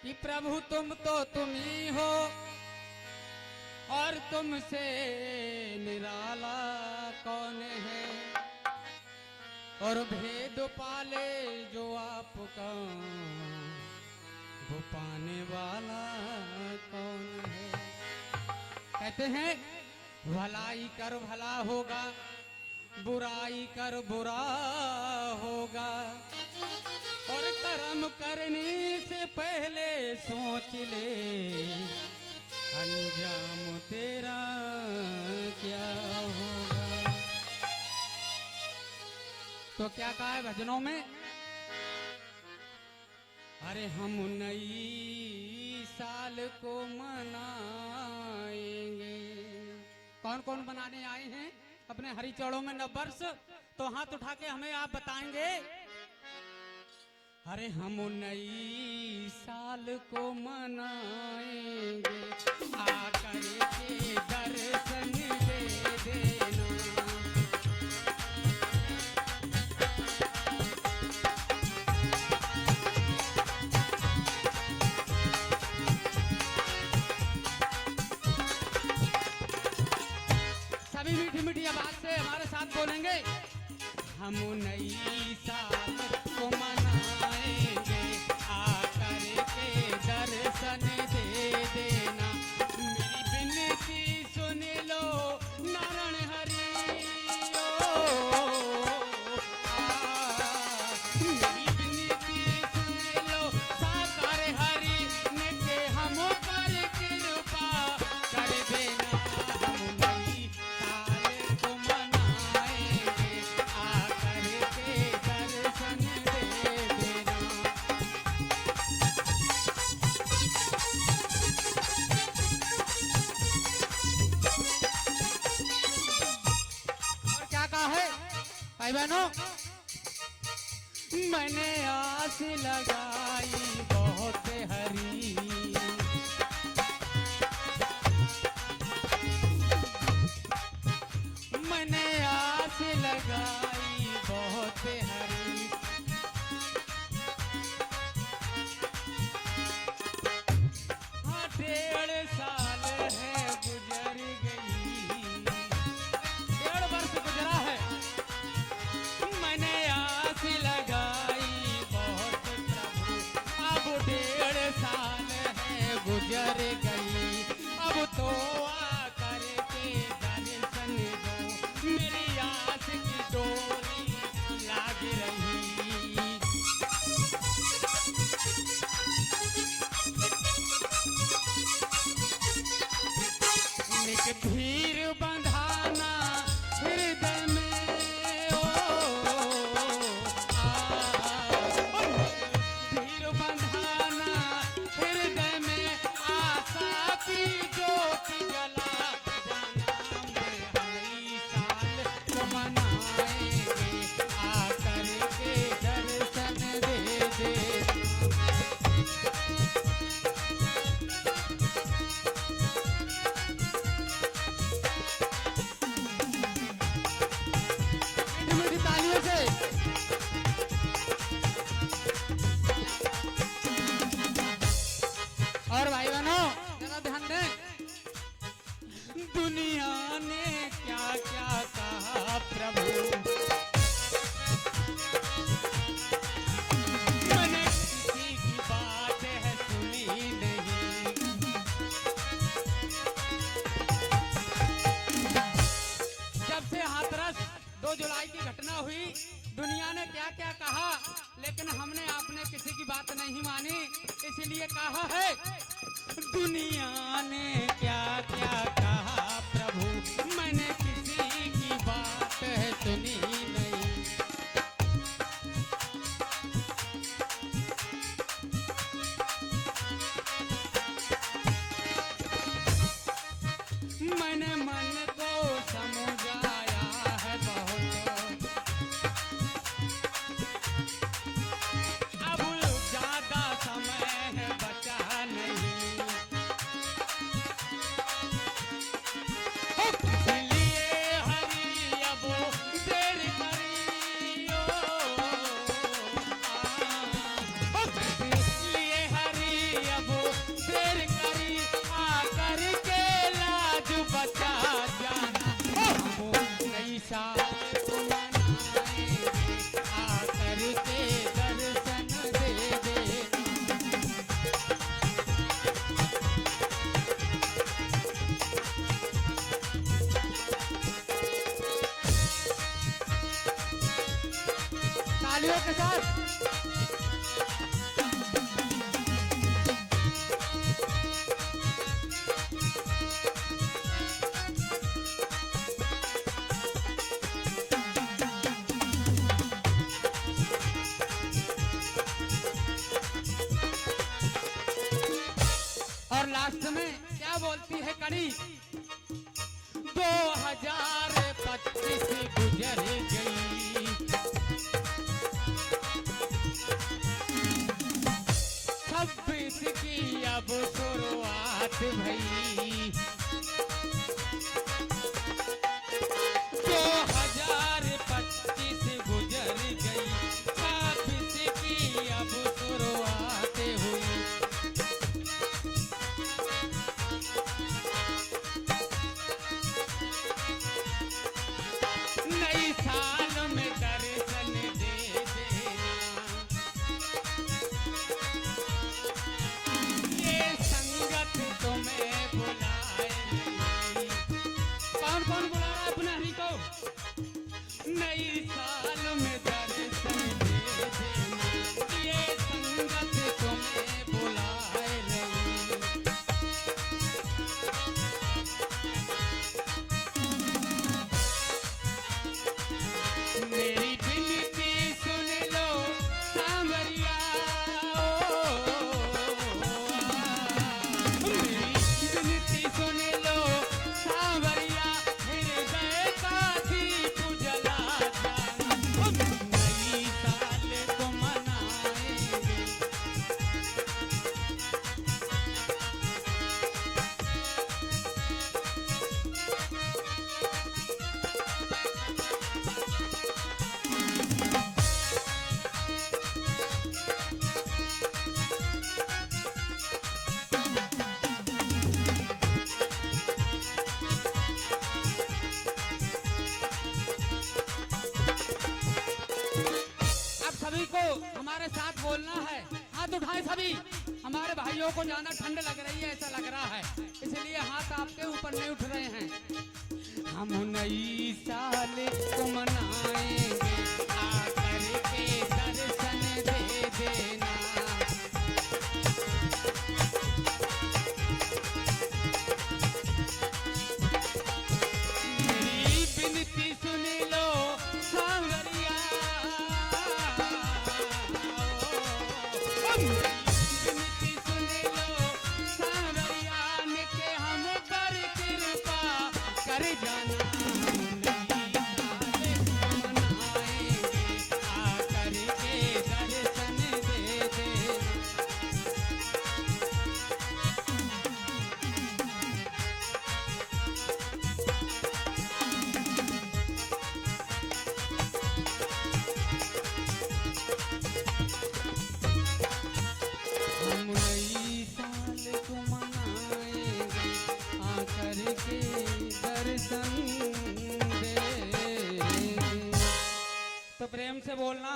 कि प्रभु तुम तो तुम ही हो और तुमसे निराला कौन है, और भेद पाले जो आपका वो पाने वाला कौन है। कहते हैं भलाई कर भला होगा, बुराई कर बुरा होगा, और कर्म करने से पहले सोच ले अंजाम तेरा क्या होगा। तो क्या कहा है भजनों में, अरे हम नई साल को मनाएंगे। कौन कौन मनाने आए हैं अपने हरि चौड़ों में नववर्ष, तो हाथ उठा के हमें आप बताएंगे। अरे हम नई साल को मनाएंगे, आकर के दर्शन दे देना। सभी मीठी मीठी आवाज से हमारे साथ बोलेंगे, हम नई साल को मनाएंगे, आकर के दर्शन दे देना। मेरी विनती सुन लो नारायण हरि, मेरी विनती सुन लो साकार हरि ने के हम पर कृपा कर देना। हम नई साल को मनाएंगे, आकर के दर्शन दे देना। और क्या कहा है भाई बहनों, मैंने आस लगाई बहुत हरी, मैंने आस लगाई बहुत हरी, हाँ 1.5 साल है गुजर गई, 1.5 वर्ष गुजरा है। मैंने आस लगाई बहुत प्रभु, अब 1.5 साल है गुजर गई, अब तो आकर के दर्शन दो, मेरी आस की डोरी लाग रही। निक धीर बंधाना हृदय में, ओ धीर बंधाना हृदय में, आशा की ज्योति जला जाना। मैं नई साल को मनाएंगे, आकर के दर्शन दे देना। मीठी मीठी तालियों से और भाई बहनों जरा ध्यान दें, दुनिया ने क्या क्या कहा प्रभु, मैंने किसी की बात है सुनी नहीं। जब से हाथरस 2 जुलाई की घटना हुई, दुनिया ने क्या क्या कहा, लेकिन हमने आपने किसी की बात नहीं मानी, इसलिए कहा है दुनिया ने क्या क्या कहा प्रभु, मैंने किसी की बात है सुनी नहीं। मैंने मन को समझाया है बहुत, अब ज्यादा समय है बचा नहीं। तालियों के साथ। और लास्ट में क्या बोलती है कड़ी, 2025 गुजर गई, 26 की अब शुरुआत भई, 2025 गुजर गई, 26 की अब शुरुआत हुई। नई साल में दर्शन दे देना, ये संगत तुम्हें बुलाए नहीं। कौन कौन बुला रहा है अपने हरि को? नई साल में दर्शन दे देना, ये संगत तुम्हें बुलाए नहीं। मेरी विनती सुन लो सांवरिया, मेरी विनती सुन लो सांवरिया, हृदय का दीप जला जाना, नई साल को मनाएंगे। अब सभी को हमारे साथ बोलना है, हाथ उठाएं सभी। हमारे भाइयों को ज्यादा ठंड लग रही है ऐसा लग रहा है, इसलिए हाथ आपके ऊपर नहीं उठ रहे हैं। हम नई साल को मनाएंगे, आकर के दर्शन दे देना। मेरी विनती सुन लो सांवरिया, विनती सुन लो सांवरिया, ने के हम पर कृपा कर जाना, नई साल मनाएंगे, आकर के दर्शन दे देना। हम नई साल को मनाएंगे, आकर के दर्शन दे। तो प्रेम से बोलना।